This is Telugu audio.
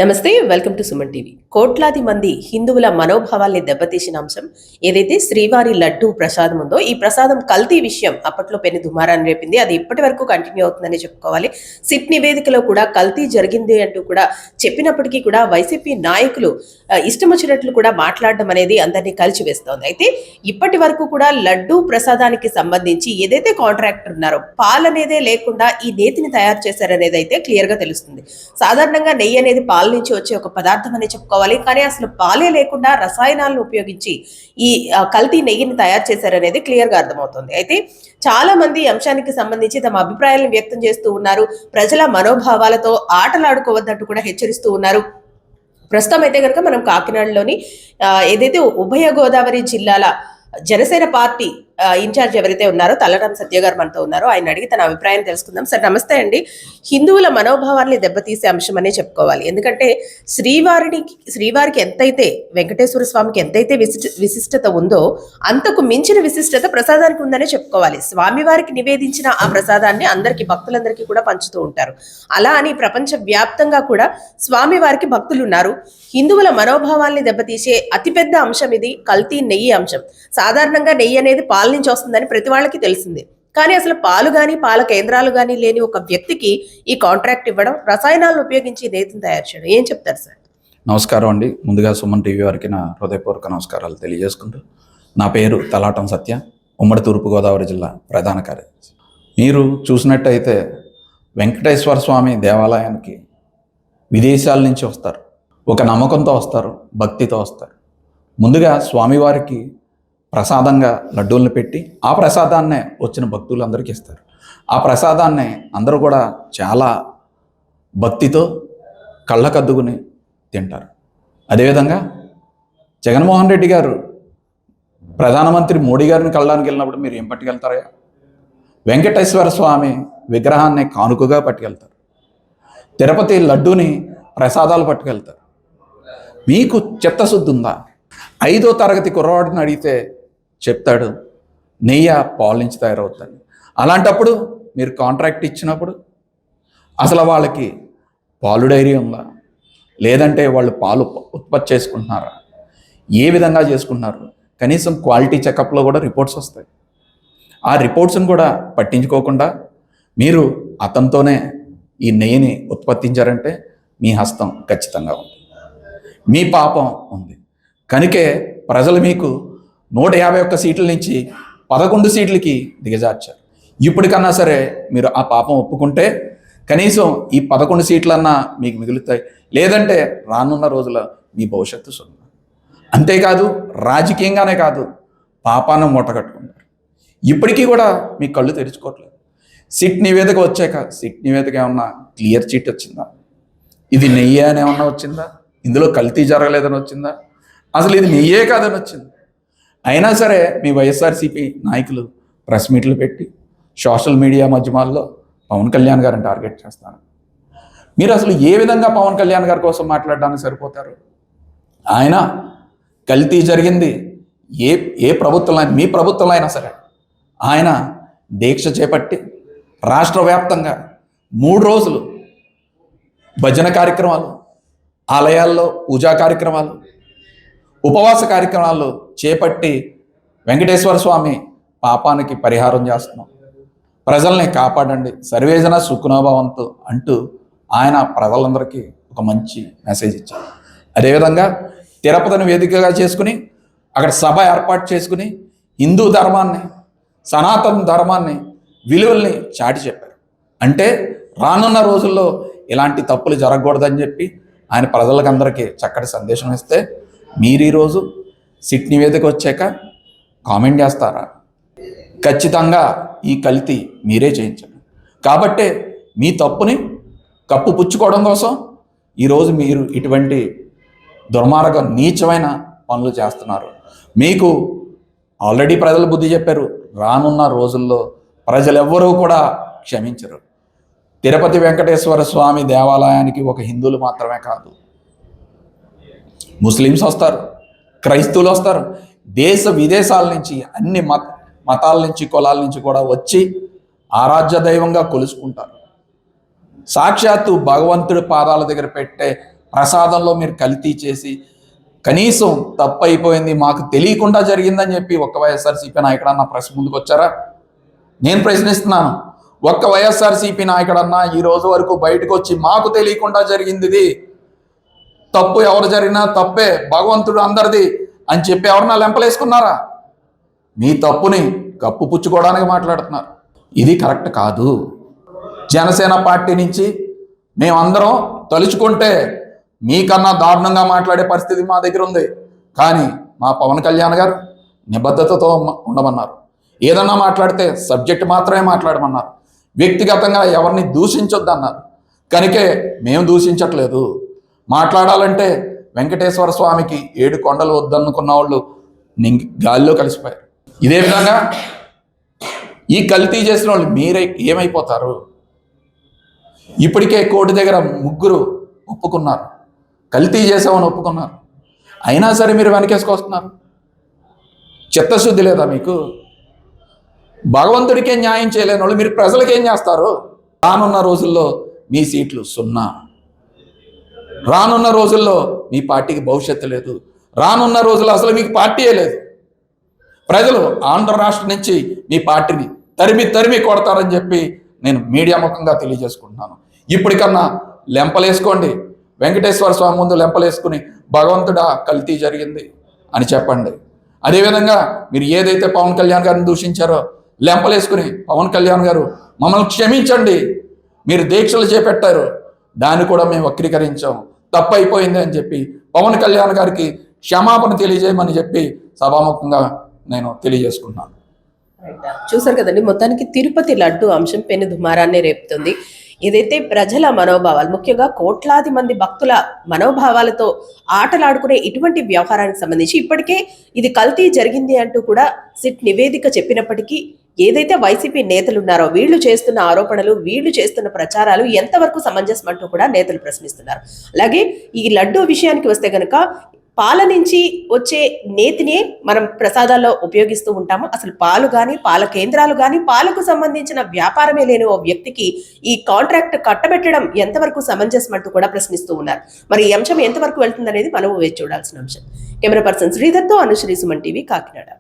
నమస్తే, వెల్కమ్ టు సుమన్ టీవీ. కోట్లాది మంది హిందువుల మనోభావాల్ని దెబ్బతీసిన అంశం ఏదైతే శ్రీవారి లడ్డూ ప్రసాదం ఉందో, ఈ ప్రసాదం కల్తీ విషయం అప్పట్లో పెను దుమారాన్ని రేపింది. అది ఇప్పటి వరకు కంటిన్యూ అవుతుందని చెప్పుకోవాలి. సిట్ నివేదికలో కూడా కల్తీ జరిగింది అంటూ కూడా చెప్పినప్పటికీ కూడా వైసీపీ నాయకులు ఇష్టం వచ్చినట్లు కూడా మాట్లాడడం అనేది అందరినీ కలిచివేస్తోంది. అయితే ఇప్పటి వరకు కూడా లడ్డూ ప్రసాదానికి సంబంధించి ఏదైతే కాంట్రాక్టర్ ఉన్నారో పాలనేదే లేకుండా ఈ నేతిని తయారు చేశారనేది అయితే క్లియర్ గా తెలుస్తుంది. సాధారణంగా నెయ్యి అనేది పాల నుంచి వచ్చే ఒక పదార్థం అని చెప్పుకోవాలి. కానీ అసలు పాలే లేకుండా రసాయనాలను ఉపయోగించి ఈ కల్తీ నెయ్యిని తయారు చేశారనేది క్లియర్ గా అర్థమవుతుంది. అయితే చాలా మంది అంశానికి సంబంధించి తమ అభిప్రాయాలను వ్యక్తం చేస్తూ ఉన్నారు. ప్రజల మనోభావాలతో ఆటలాడుకోవద్దంటూ కూడా హెచ్చరిస్తూ ఉన్నారు. ప్రస్తుతం అయితే కనుక మనం కాకినాడలోని ఏదైతే ఉభయ గోదావరి జిల్లాల జనసేన పార్టీ ఇన్ఛార్జ్ ఎవరైతే ఉన్నారో తల్లరాం సత్య గారు మనతో ఉన్నారో, ఆయన అడిగి తన అభిప్రాయం తెలుసుకుందాం. సార్ నమస్తే అండి. హిందువుల మనోభావాల్ని దెబ్బతీసే అంశం అనే చెప్పుకోవాలి. ఎందుకంటే శ్రీవారికి ఎంతైతే, వెంకటేశ్వర స్వామికి ఎంతైతే విశిష్టత ఉందో అంతకు మించిన విశిష్టత ప్రసాదానికి ఉందనే చెప్పుకోవాలి. స్వామివారికి నివేదించిన ఆ ప్రసాదాన్ని భక్తులందరికీ కూడా పంచుతూ ఉంటారు. అలా అని ప్రపంచ వ్యాప్తంగా కూడా స్వామివారికి భక్తులు ఉన్నారు. హిందువుల మనోభావాల్ని దెబ్బతీసే అతిపెద్ద అంశం ఇది కల్తీ నెయ్యి అంశం. సాధారణంగా నెయ్యి అనేది పాల నుంచి వస్తుందని ప్రతి వాళ్ళకి తెలిసిందే. కానీ అసలు పాలు గాని పాల కేంద్రాలు గాని లేని ఒక వ్యక్తికి ఈ కాంట్రాక్ట్ ఇవ్వడం, రసాయనాలను ఉపయోగించి నేతిని తయారు చేయడం, ఏం చెప్తారు సార్? నమస్కారం అండి. ముందుగా సుమన్ టీవీ వారికి నా హృదయపూర్వక నమస్కారాలు తెలియజేసుకుంటూ, నా పేరు తలాటం సత్య, ఉమ్మడి తూర్పుగోదావరి జిల్లా ప్రధాన కార్యదర్శి. మీరు చూసినట్టయితే వెంకటేశ్వర స్వామి దేవాలయానికి విదేశాల నుంచి వస్తారు. ఒక నమ్మకంతో వస్తారు, భక్తితో వస్తారు. ముందుగా స్వామివారికి ప్రసాదంగా లడ్డూలను పెట్టి ఆ ప్రసాదాన్నే వచ్చిన భక్తులందరికీ ఇస్తారు. ఆ ప్రసాదాన్ని అందరూ కూడా చాలా భక్తితో కళ్ళకద్దుకుని తింటారు. అదేవిధంగా జగన్మోహన్ రెడ్డి గారు ప్రధానమంత్రి మోడీ గారిని కళ్ళడానికి వెళ్ళినప్పుడు మీరు ఏం పట్టుకెళ్తారా? వెంకటేశ్వర స్వామి విగ్రహాన్ని కానుకగా పట్టుకెళ్తారు. తిరుపతి లడ్డూని ప్రసాదాలు పట్టుకెళ్తారు. మీకు చిత్తశుద్ధి ఉందా? 5వ తరగతి కుర్రవాడిని అడిగితే చెప్తాడు నెయ్యి పాల నుంచి తయారవుతుంది. అలాంటప్పుడు మీరు కాంట్రాక్ట్ ఇచ్చినప్పుడు అసలు వాళ్ళకి పాలు డైరీ ఉందా, లేదంటే వాళ్ళు పాలు ఉత్పత్తి చేసుకుంటున్నారా, ఏ విధంగా చేసుకుంటున్నారు? కనీసం క్వాలిటీ చెకప్లో కూడా రిపోర్ట్స్ వస్తాయి. ఆ రిపోర్ట్స్ని కూడా పట్టించుకోకుండా మీరు అతనితోనే ఈ నెయ్యిని ఉత్పత్తించారంటే మీ హస్తం ఖచ్చితంగా ఉంది, మీ పాపం ఉంది. కనుకే ప్రజలు మీకు 151 సీట్ల నుంచి 11 సీట్లకి దిగజార్చారు. ఇప్పటికన్నా సరే మీరు ఆ పాపం ఒప్పుకుంటే కనీసం ఈ 11 సీట్లన్నా మీకు మిగులుతాయి. లేదంటే రానున్న రోజుల మీ భవిష్యత్తు సున్నా. అంతేకాదు రాజకీయంగానే కాదు, పాపాన్ని మూటగట్టుకుంటారు. ఇప్పటికీ కూడా మీ కళ్ళు తెరుచుకోవట్లేదు. సిట్ నివేదిక వచ్చాక సిట్ నివేదిక ఏమన్నా క్లియర్ చీట్ వచ్చిందా? ఇది నెయ్యి అని ఏమన్నా వచ్చిందా? ఇందులో కల్తీ జరగలేదని వచ్చిందా? అసలు ఇది నెయ్యే కాదని వచ్చింది. అయినా సరే మీ వైఎస్ఆర్సీపీ నాయకులు ప్రెస్ మీట్లు పెట్టి సోషల్ మీడియా మాధ్యమాల్లో పవన్ కళ్యాణ్ గారిని టార్గెట్ చేస్తారు. మీరు అసలు ఏ విధంగా పవన్ కళ్యాణ్ గారి కోసం మాట్లాడడానికి సరిపోతారు? ఆయన కల్తీ జరిగింది ఏ ప్రభుత్వంలో, మీ ప్రభుత్వంలో అయినా సరే ఆయన దీక్ష చేపట్టి రాష్ట్ర వ్యాప్తంగా 3 రోజులు భజన కార్యక్రమాలు, ఆలయాల్లో పూజా కార్యక్రమాలు, ఉపవాస కార్యక్రమాలు చేపట్టి వెంకటేశ్వర స్వామి పాపానికి పరిహారం చేస్తున్నాం, ప్రజల్ని కాపాడండి, సర్వేజన సుఖనోభవంతు అంటూ ఆయన ప్రజలందరికీ ఒక మంచి మెసేజ్ ఇచ్చారు. అదేవిధంగా తిరుపతిని వేదికగా చేసుకుని అక్కడ సభ ఏర్పాటు చేసుకుని హిందూ ధర్మాన్ని, సనాతన ధర్మాన్ని, విలువల్ని చాటి చెప్పారు. అంటే రానున్న రోజుల్లో ఇలాంటి తప్పులు జరగకూడదని చెప్పి ఆయన ప్రజలకందరికీ చక్కటి సందేశం ఇస్తే, మీరు ఈరోజు సిట్ నివేదిక వచ్చాక కామెంట్ చేస్తారా? ఖచ్చితంగా ఈ కల్తీ మీరే చేయించారు. కాబట్టే మీ తప్పుని కప్పు పుచ్చుకోవడం కోసం ఈరోజు మీరు ఇటువంటి దుర్మార్గ నీచమైన పనులు చేస్తున్నారు. మీకు ఆల్రెడీ ప్రజలు బుద్ధి చెప్పారు. రానున్న రోజుల్లో ప్రజలెవ్వరూ కూడా క్షమించరు. తిరుపతి వెంకటేశ్వర స్వామి దేవాలయానికి ఒక హిందువులు మాత్రమే కాదు, ముస్లిమ్స్ వస్తారు, క్రైస్తవులు వస్తారు, దేశ విదేశాల నుంచి అన్ని మతాల నుంచి, కులాల నుంచి కూడా వచ్చి ఆరాధ్య దైవంగా కొలుసుకుంటారు. సాక్షాత్తు భగవంతుడి పాదాల దగ్గర పెట్టే ప్రసాదంలో మీరు కల్తీ చేసి కనీసం తప్పు అయిపోయింది మాకు తెలియకుండా జరిగిందని చెప్పి ఒక్క వైఎస్ఆర్సీపీ నాయకుడన్నా ప్రెస్ ముందుకు వచ్చారా? నేను ప్రశ్నిస్తున్నాను. ఒక్క వైఎస్ఆర్సీపీ నాయకుడన్నా ఈ రోజు వరకు బయటకు వచ్చి మాకు తెలియకుండా జరిగింది ఇది, తప్పు ఎవరు జరిగినా తప్పే, భగవంతుడు అందరిది అని చెప్పి ఎవరన్నా లెంపలేసుకున్నారా? మీ తప్పుని కప్పు పుచ్చుకోవడానికి మాట్లాడుతున్నారు. ఇది కరెక్ట్ కాదు. జనసేన పార్టీ నుంచి మేమందరం తలుచుకుంటే మీకన్నా దారుణంగా మాట్లాడే పరిస్థితి మా దగ్గర ఉంది. కానీ మా పవన్ కళ్యాణ్ గారు నిబద్ధతతో ఉండమన్నారు. ఏదన్నా మాట్లాడితే సబ్జెక్ట్ మాత్రమే మాట్లాడమన్నారు. వ్యక్తిగతంగా ఎవరిని దూషించొద్దన్నారు. కనుకే మేము దూషించట్లేదు. మాట్లాడాలంటే వెంకటేశ్వర స్వామికి 7 కొండలు వద్దనుకున్న వాళ్ళు గాలిలో కలిసిపోయారు. ఇదే విధంగా ఈ కల్తీ చేసిన వాళ్ళు మీరే ఏమైపోతారు? ఇప్పటికే కోర్టు దగ్గర 3 ఒప్పుకున్నారు, కల్తీ చేసామని ఒప్పుకున్నారు. అయినా సరే మీరు వెనకేసుకొస్తున్నారు. చిత్తశుద్ధి లేదా మీకు? భగవంతుడికే న్యాయం చేయలేని వాళ్ళు మీరు ప్రజలకేం చేస్తారు? రానున్న రోజుల్లో మీ సీట్లు 0. రానున్న రోజుల్లో మీ పార్టీకి భవిష్యత్తు లేదు. రానున్న రోజుల్లో అసలు మీకు పార్టీయే లేదు. ప్రజలు ఆంధ్ర రాష్ట్రం నుంచి మీ పార్టీని తరిమి కొడతారని చెప్పి నేను మీడియా ముఖంగా తెలియజేసుకుంటున్నాను. ఇప్పటికన్నా లెంపలేసుకోండి. వెంకటేశ్వర స్వామి ముందు లెంపలేసుకుని భగవంతుడా కల్తీ జరిగింది అని చెప్పండి. అదేవిధంగా మీరు ఏదైతే పవన్ కళ్యాణ్ గారిని దూషించారో లెంపలేసుకుని పవన్ కళ్యాణ్ గారు మమ్మల్ని క్షమించండి, మీరు దీక్షలు చేపట్టారు, దాన్ని కూడా మేము వక్రీకరించాం, తప్పు అయిపోయింది అని చెప్పి పవన్ కళ్యాణ్ గారికి క్షమాపణ తెలియజేయమని చెప్పి సభాముఖంగా నేను తెలియజేసుకున్నాను. చూసారు కదండి, మొత్తానికి తిరుపతి లడ్డు అంశం పెను దుమారాన్ని రేపుతుంది. ఏదైతే ప్రజల మనోభావాలు, ముఖ్యంగా కోట్లాది మంది భక్తుల మనోభావాలతో ఆటలాడుకునే ఇటువంటి వ్యవహారానికి సంబంధించి ఇప్పటికే ఇది కల్తీ జరిగింది అంటూ కూడా సిట్ నివేదిక చెప్పినప్పటికీ ఏదైతే వైసీపీ నేతలు ఉన్నారో వీళ్ళు చేస్తున్న ఆరోపణలు, వీళ్ళు చేస్తున్న ప్రచారాలు ఎంతవరకు సమంజసం అంటూ కూడా నేతలు ప్రశ్నిస్తున్నారు. అలాగే ఈ లడ్డు విషయానికి వస్తే గనక పాల నుంచి వచ్చే నేతినే మనం ప్రసాదాల్లో ఉపయోగిస్తూ ఉంటాము. అసలు పాలు కానీ, పాల కేంద్రాలు కానీ, పాలకు సంబంధించిన వ్యాపారమే లేని ఓ వ్యక్తికి ఈ కాంట్రాక్ట్ కట్టబెట్టడం ఎంతవరకు సమంజసం అంటూ కూడా ప్రశ్నిస్తూ ఉన్నారు. మరి ఈ అంశం ఎంతవరకు వెళ్తుందనేది మనం వేచి చూడాల్సిన అంశం. కెమెరా పర్సన్ శ్రీధర్తో అనుశ్రీ, సుమన్ టీవీ, కాకినాడ.